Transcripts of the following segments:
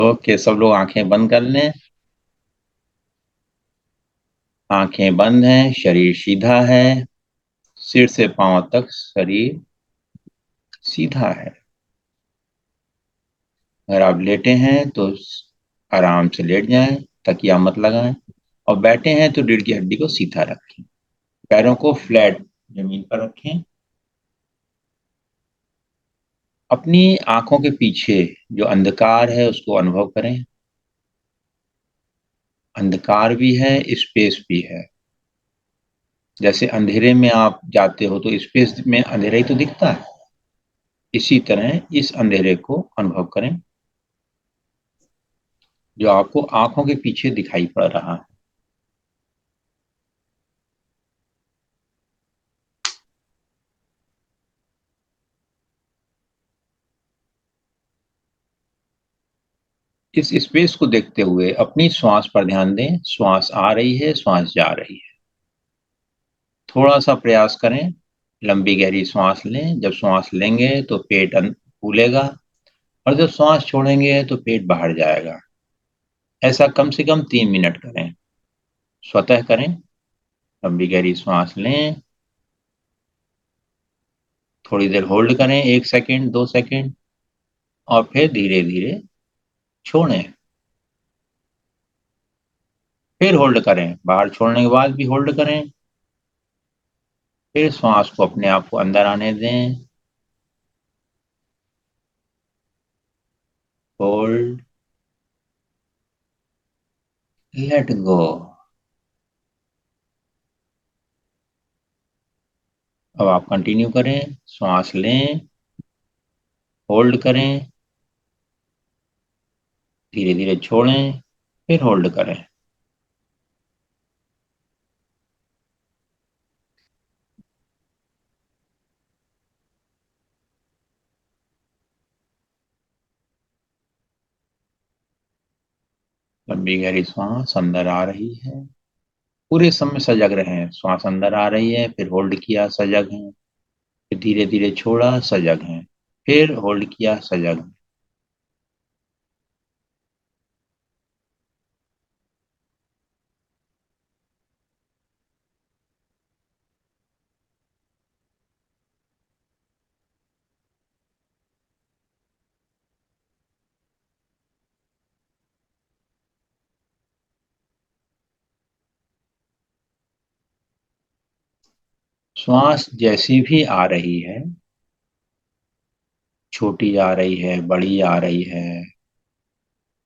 Okay, सब लोग आंखें बंद कर लें। आंखें बंद हैं, शरीर सीधा है। सिर से पांव तक शरीर सीधा है। अगर आप लेटे हैं तो आराम से लेट जाएं, तकिया मत लगाएं। और बैठे हैं तो रीढ़ की हड्डी को सीधा रखें। पैरों को फ्लैट जमीन पर रखें। अपनी आंखों के पीछे जो अंधकार है उसको अनुभव करें। अंधकार भी है, स्पेस भी है। जैसे अंधेरे में आप जाते हो तो स्पेस में अंधेरा ही तो दिखता है। इसी तरह इस अंधेरे को अनुभव करें जो आपको आंखों के पीछे दिखाई पड़ रहा है। इस स्पेस को देखते हुए अपनी श्वास पर ध्यान दें। श्वास आ रही है, श्वास जा रही है। थोड़ा सा प्रयास करें। लंबी गहरी श्वास लें। जब श्वास लेंगे तो पेट फूलेगा, और जब श्वास छोड़ेंगे तो पेट बाहर जाएगा। ऐसा कम से कम 3 मिनट करें। स्वतः करें। लंबी गहरी श्वास लें। थोड़ी देर होल्ड करें, 1 सेकेंड 2 सेकेंड, और फिर धीरे धीरे छोड़ें। फिर होल्ड करें, बाहर छोड़ने के बाद भी होल्ड करें। फिर श्वास को अपने आप को अंदर आने दें। Hold, let go. अब आप कंटिन्यू करें। श्वास लें, होल्ड करें, धीरे धीरे छोड़ें, फिर होल्ड करें। लंबी गहरी श्वास अंदर आ रही है। पूरे समय सजग रहें। श्वास अंदर आ रही है, फिर होल्ड किया, सजग हैं। फिर धीरे धीरे छोड़ा, सजग हैं। फिर होल्ड किया, सजग हैं। श्वास जैसी भी आ रही है, छोटी आ रही है, बड़ी आ रही है,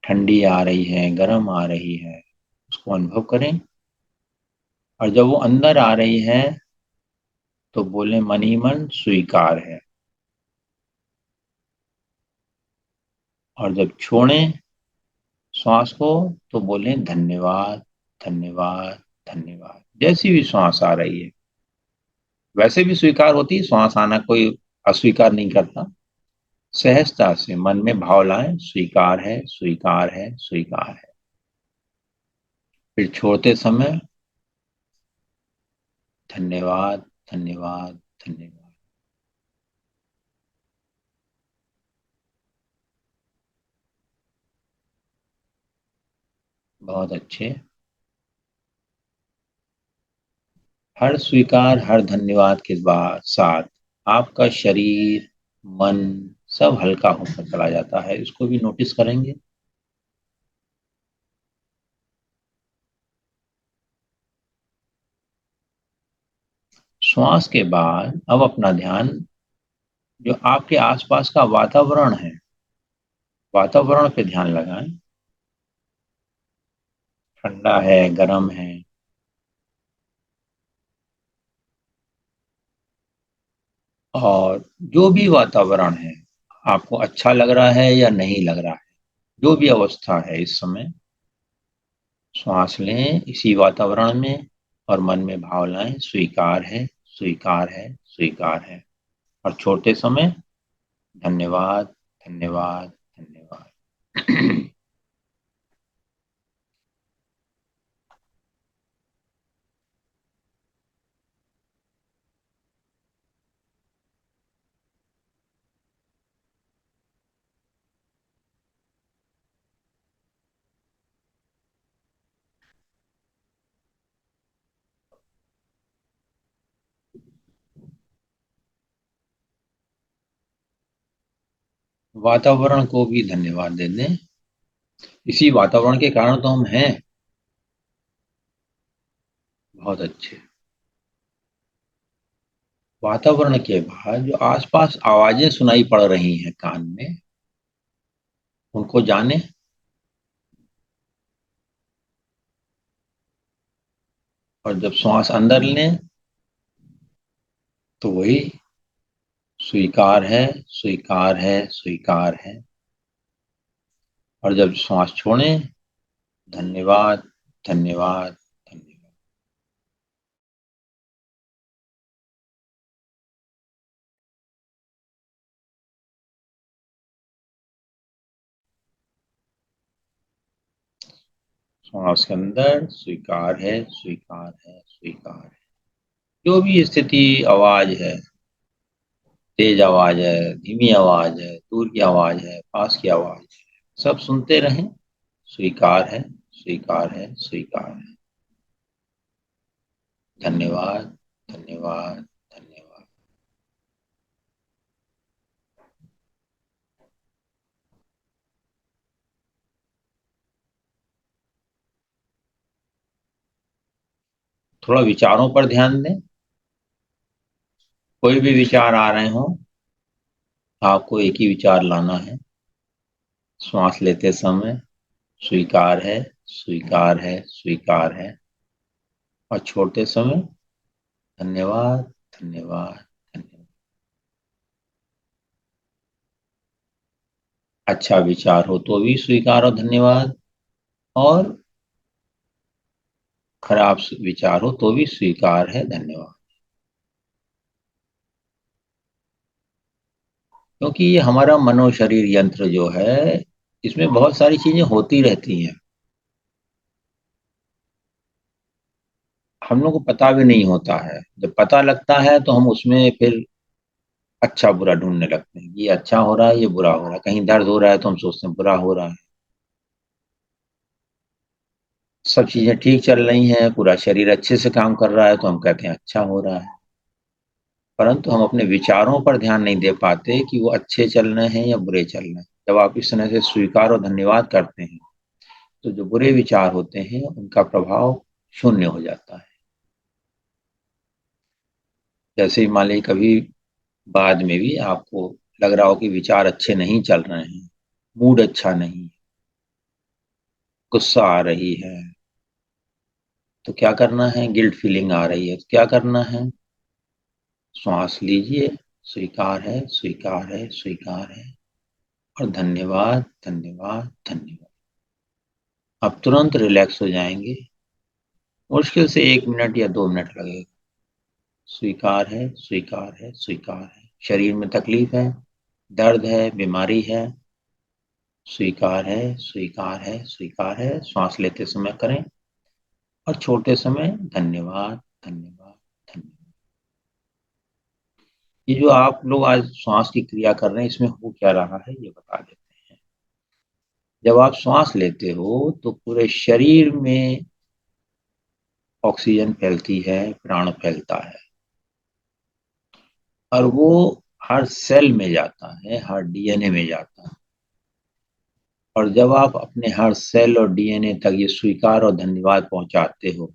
ठंडी आ रही है, गर्म आ रही है, उसको अनुभव करें। और जब वो अंदर आ रही है तो बोले मन ही मन स्वीकार है। और जब छोड़ें श्वास को तो बोले धन्यवाद, धन्यवाद, धन्यवाद। जैसी भी श्वास आ रही है वैसे भी स्वीकार होती है। श्वास आना कोई अस्वीकार नहीं करता। सहजता से मन में भाव लाएं, स्वीकार है, स्वीकार है, स्वीकार है। फिर छोड़ते समय धन्यवाद, धन्यवाद, धन्यवाद। बहुत अच्छे। हर स्वीकार, हर धन्यवाद के बाद साथ आपका शरीर, मन सब हल्का होकर चला जाता है। इसको भी नोटिस करेंगे। श्वास के बाद अब अपना ध्यान जो आपके आसपास का वातावरण है, वातावरण पे ध्यान लगाएं। ठंडा है, गर्म है, और जो भी वातावरण है आपको अच्छा लग रहा है या नहीं लग रहा है, जो भी अवस्था है इस समय, श्वास लें इसी वातावरण में और मन में भाव लाएं, स्वीकार है, स्वीकार है, स्वीकार है। और छोड़ते समय धन्यवाद, धन्यवाद, धन्यवाद। वातावरण को भी धन्यवाद दे दें। इसी वातावरण के कारण तो हम हैं। बहुत अच्छे। वातावरण के बाद जो आसपास आवाजें सुनाई पड़ रही हैं कान में, उनको जाने। और जब श्वास अंदर लें तो वही स्वीकार है, स्वीकार है, स्वीकार है। और जब श्वास छोड़ें, धन्यवाद, धन्यवाद, धन्यवाद। श्वास के अंदर स्वीकार है, स्वीकार है, स्वीकार है। जो भी स्थिति, आवाज है, तेज आवाज है, धीमी आवाज है, दूर की आवाज है, पास की आवाज है, सब सुनते रहें। स्वीकार है, स्वीकार है, स्वीकार है। धन्यवाद, धन्यवाद, धन्यवाद। थोड़ा विचारों पर ध्यान दें। कोई भी विचार आ रहे हो, आपको एक ही विचार लाना है। श्वास लेते समय स्वीकार है, स्वीकार है, स्वीकार है। और छोड़ते समय धन्यवाद, धन्यवाद, धन्यवाद। अच्छा विचार हो तो भी स्वीकार और धन्यवाद, और खराब विचार हो तो भी स्वीकार है, धन्यवाद। क्योंकि ये हमारा मनोशरीर यंत्र जो है, इसमें बहुत सारी चीजें होती रहती हैं। हम लोग को पता भी नहीं होता है। जब पता लगता है तो हम उसमें फिर अच्छा बुरा ढूंढने लगते हैं। ये अच्छा हो रहा है, ये बुरा हो रहा है। कहीं दर्द हो रहा है तो हम सोचते हैं बुरा हो रहा है। सब चीजें ठीक चल रही हैं, पूरा शरीर अच्छे से काम कर रहा है तो हम कहते हैं अच्छा हो रहा है। परंतु हम अपने विचारों पर ध्यान नहीं दे पाते कि वो अच्छे चल रहे हैं या बुरे चल रहे हैं। जब आप इस तरह से स्वीकार और धन्यवाद करते हैं तो जो बुरे विचार होते हैं उनका प्रभाव शून्य हो जाता है। जैसे ही मान लीजिए कभी बाद में भी आपको लग रहा हो कि विचार अच्छे नहीं चल रहे हैं, मूड अच्छा नहीं, गुस्सा आ रही है, तो क्या करना है? गिल्ट फीलिंग आ रही है तो क्या करना है? श्वास लीजिए। स्वीकार है, स्वीकार है, स्वीकार है। और धन्यवाद, धन्यवाद, धन्यवाद। आप तुरंत रिलैक्स हो जाएंगे। मुश्किल से 1 मिनट या 2 मिनट लगेगा। स्वीकार है, स्वीकार है, स्वीकार है। शरीर में तकलीफ है, दर्द है, बीमारी है, स्वीकार है, स्वीकार है, स्वीकार है। श्वास लेते समय करें और छोड़ते समय धन्यवाद, धन्यवाद, धन्यवाद। ये जो आप लोग आज श्वास की क्रिया कर रहे हैं, इसमें हो क्या रहा है ये बता देते हैं। जब आप श्वास लेते हो तो पूरे शरीर में ऑक्सीजन फैलती है, प्राण फैलता है, और वो हर सेल में जाता है, हर डीएनए में जाता है। और जब आप अपने हर सेल और डीएनए तक ये स्वीकार और धन्यवाद पहुंचाते हो,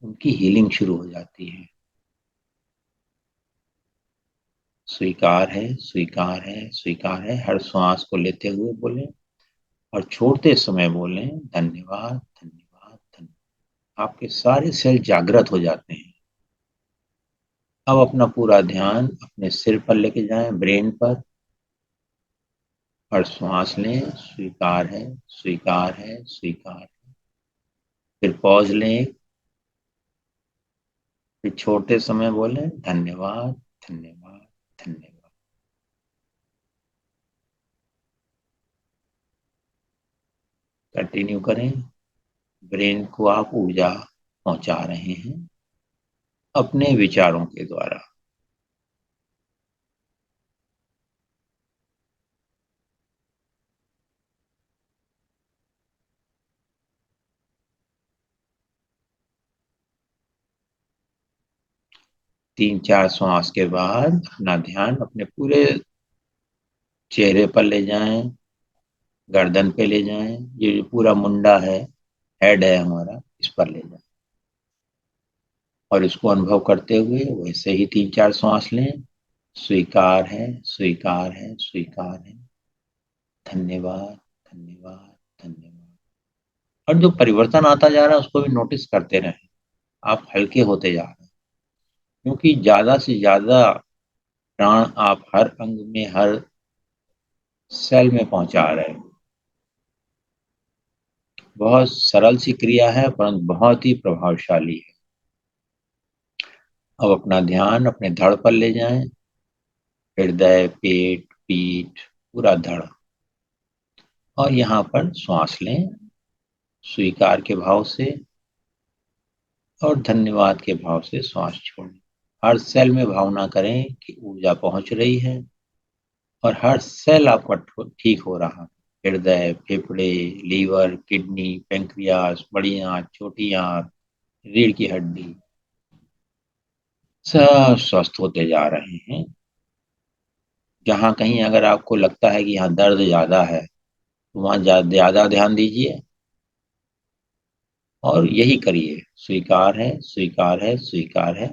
उनकी हीलिंग शुरू हो जाती है। स्वीकार है, स्वीकार है, स्वीकार है। हर श्वास को लेते हुए बोलें और छोड़ते समय बोलें धन्यवाद, धन्यवाद, धन्यवाद। आपके सारे सेल जागृत हो जाते हैं। अब अपना पूरा ध्यान अपने सिर पर लेके जाएं, ब्रेन पर, और श्वास लें। स्वीकार है, स्वीकार है, स्वीकार है। फिर पॉज लें। फिर छोड़ते समय बोलें धन्यवाद, धन्यवाद, धन्यवाद। कंटिन्यू करें। ब्रेन को आप ऊर्जा पहुंचा रहे हैं अपने विचारों के द्वारा। 3-4 श्वास के बाद अपना ध्यान अपने पूरे चेहरे पर ले जाएं, गर्दन पे ले जाएं, ये जो पूरा मुंडा है, हेड है हमारा, इस पर ले जाएं। और इसको अनुभव करते हुए वैसे ही 3-4 श्वास लें। स्वीकार है, स्वीकार है, स्वीकार है। धन्यवाद, धन्यवाद, धन्यवाद। और जो परिवर्तन आता जा रहा है उसको भी नोटिस करते रहें। आप हल्के होते जा रहे हैं, क्योंकि ज्यादा से ज्यादा प्राण आप हर अंग में, हर सेल में पहुंचा रहे हैं। बहुत सरल सी क्रिया है, परंतु बहुत ही प्रभावशाली है। अब अपना ध्यान अपने धड़ पर ले जाएं। हृदय, पेट, पीठ, पूरा धड़। और यहाँ पर श्वास लें, स्वीकार के भाव से और धन्यवाद के भाव से श्वास छोड़ें। हर सेल में भावना करें कि ऊर्जा पहुंच रही है और हर सेल आपका ठीक हो रहा है। हृदय, फेफड़े, लीवर, किडनी, पेंक्रियास, बड़ी आंत, छोटी आंत, रीढ़ की हड्डी, सब स्वस्थ होते जा रहे हैं। जहां कहीं अगर आपको लगता है कि यहाँ दर्द ज्यादा है, तो वहां ज्यादा ध्यान दीजिए और यही करिए। स्वीकार है, स्वीकार है, स्वीकार है।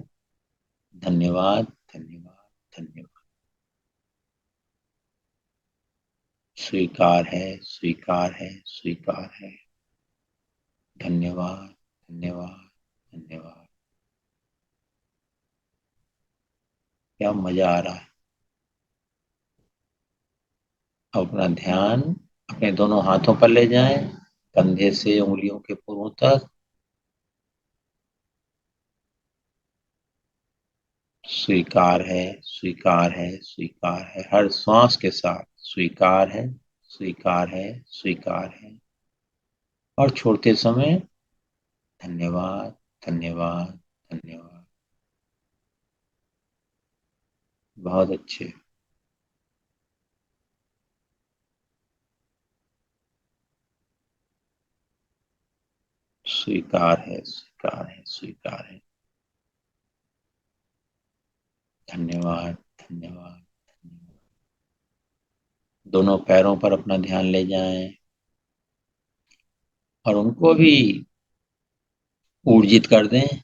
धन्यवाद, धन्यवाद, धन्यवाद। स्वीकार है, स्वीकार है, स्वीकार है। धन्यवाद, धन्यवाद, धन्यवाद। क्या मजा आ रहा है। अब अपना ध्यान अपने दोनों हाथों पर ले जाएं, कंधे से उंगलियों के पुरों तक। स्वीकार है, स्वीकार है, स्वीकार है। हर श्वास के साथ स्वीकार है, स्वीकार है, स्वीकार है। और छोड़ते समय धन्यवाद, धन्यवाद, धन्यवाद। बहुत अच्छे। स्वीकार है, स्वीकार है, स्वीकार है। धन्यवाद, धन्यवाद, धन्यवाद। दोनों पैरों पर अपना ध्यान ले जाएं और उनको भी ऊर्जित कर दें।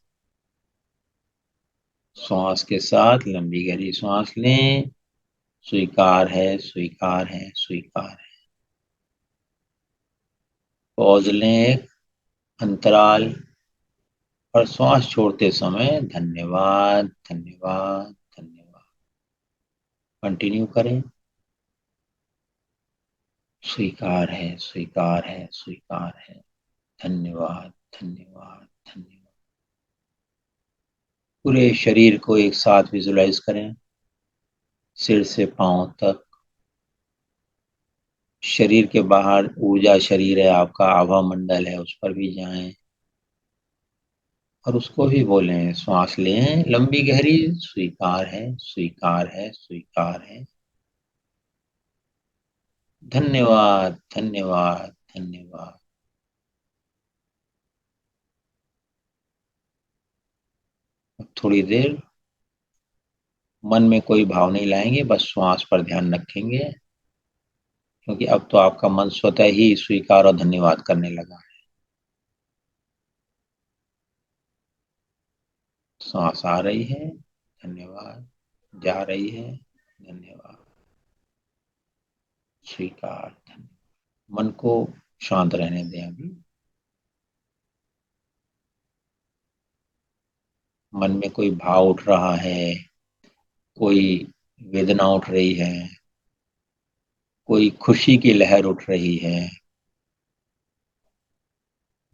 श्वास के साथ लंबी गहरी श्वास लें। स्वीकार है, स्वीकार है, स्वीकार है। पॉज लें एक अंतराल। और श्वास छोड़ते समय धन्यवाद, धन्यवाद, धन्यवाद। कंटिन्यू करें। स्वीकार है, स्वीकार है, स्वीकार है। धन्यवाद, धन्यवाद, धन्यवाद। पूरे शरीर को एक साथ विजुलाइज करें, सिर से पांव तक। शरीर के बाहर ऊर्जा शरीर है आपका, आभा मंडल है, उस पर भी जाएं और उसको भी बोलें। श्वास लें लंबी गहरी। स्वीकार है, स्वीकार है, स्वीकार है। धन्यवाद, धन्यवाद, धन्यवाद। अब थोड़ी देर मन में कोई भाव नहीं लाएंगे, बस श्वास पर ध्यान रखेंगे, क्योंकि अब तो आपका मन स्वतः ही स्वीकार और धन्यवाद करने लगा है। सांस आ रही है, धन्यवाद। जा रही है, धन्यवाद। स्वीकार, धन्यवाद। मन को शांत रहने दें अभी। मन में कोई भाव उठ रहा है, कोई वेदना उठ रही है, कोई खुशी की लहर उठ रही है,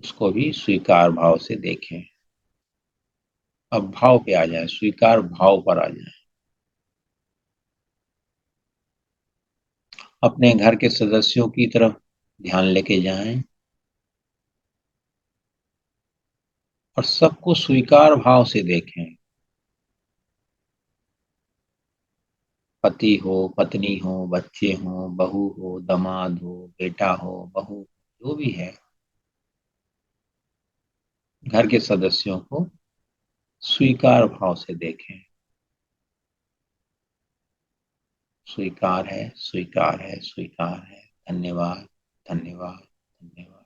उसको भी स्वीकार भाव से देखें। अब भाव पे आ जाए, स्वीकार भाव पर आ जाए। अपने घर के सदस्यों की तरफ ध्यान लेके जाएं और सबको स्वीकार भाव से देखें। पति हो, पत्नी हो, बच्चे हो, बहू हो, दामाद हो, बेटा हो, बहू, जो भी है, घर के सदस्यों को स्वीकार भाव से देखें। स्वीकार है, स्वीकार है, स्वीकार है। धन्यवाद, धन्यवाद, धन्यवाद।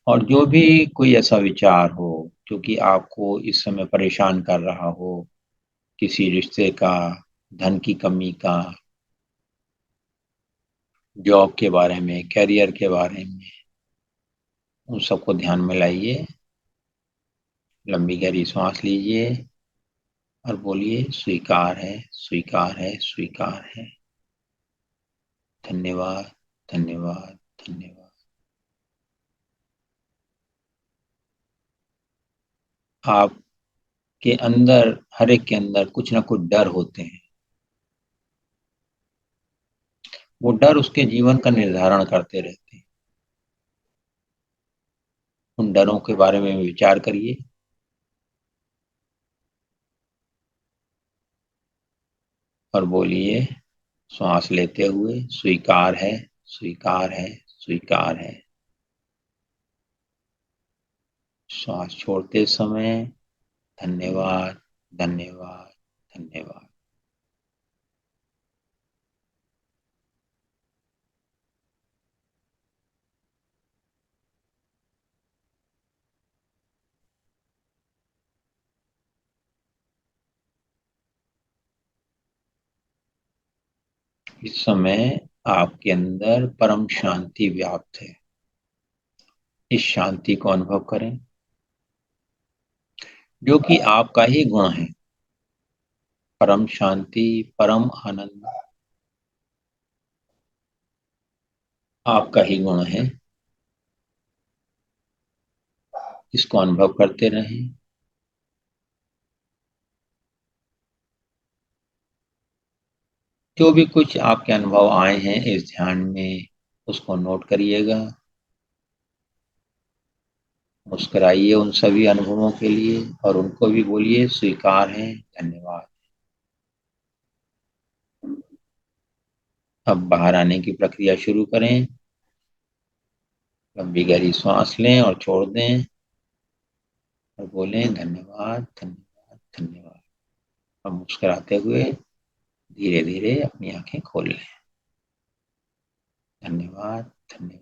और जो भी कोई ऐसा विचार हो जो कि आपको इस समय परेशान कर रहा हो, किसी रिश्ते का, धन की कमी का, जॉब के बारे में, करियर के बारे में, उन सबको ध्यान में लाइए। लंबी गहरी सांस लीजिए और बोलिए, स्वीकार है, स्वीकार है, स्वीकार है। धन्यवाद, धन्यवाद, धन्यवाद। आपके अंदर, हर एक के अंदर कुछ ना कुछ डर होते हैं। वो डर उसके जीवन का निर्धारण करते रहते हैं। उन डरों के बारे में विचार करिए और बोलिए, श्वास लेते हुए, स्वीकार है, स्वीकार है, स्वीकार है। श्वास छोड़ते समय, धन्यवाद, धन्यवाद, धन्यवाद। इस समय आपके अंदर परम शांति व्याप्त है। इस शांति को अनुभव करें, जो कि आपका ही गुण है। परम शांति, परम आनंद आपका ही गुण है। इसको अनुभव करते रहें। जो भी कुछ आपके अनुभव आए हैं इस ध्यान में, उसको नोट करिएगा। मुस्कुराइए उन सभी अनुभवों के लिए और उनको भी बोलिए, स्वीकार है, धन्यवाद। अब बाहर आने की प्रक्रिया शुरू करें। लंबी गहरी सांस लें और छोड़ दें और बोलें, धन्यवाद, धन्यवाद, धन्यवाद। अब मुस्कुराते हुए धीरे धीरे अपनी आंखें खोल लें। धन्यवाद, धन्यवाद।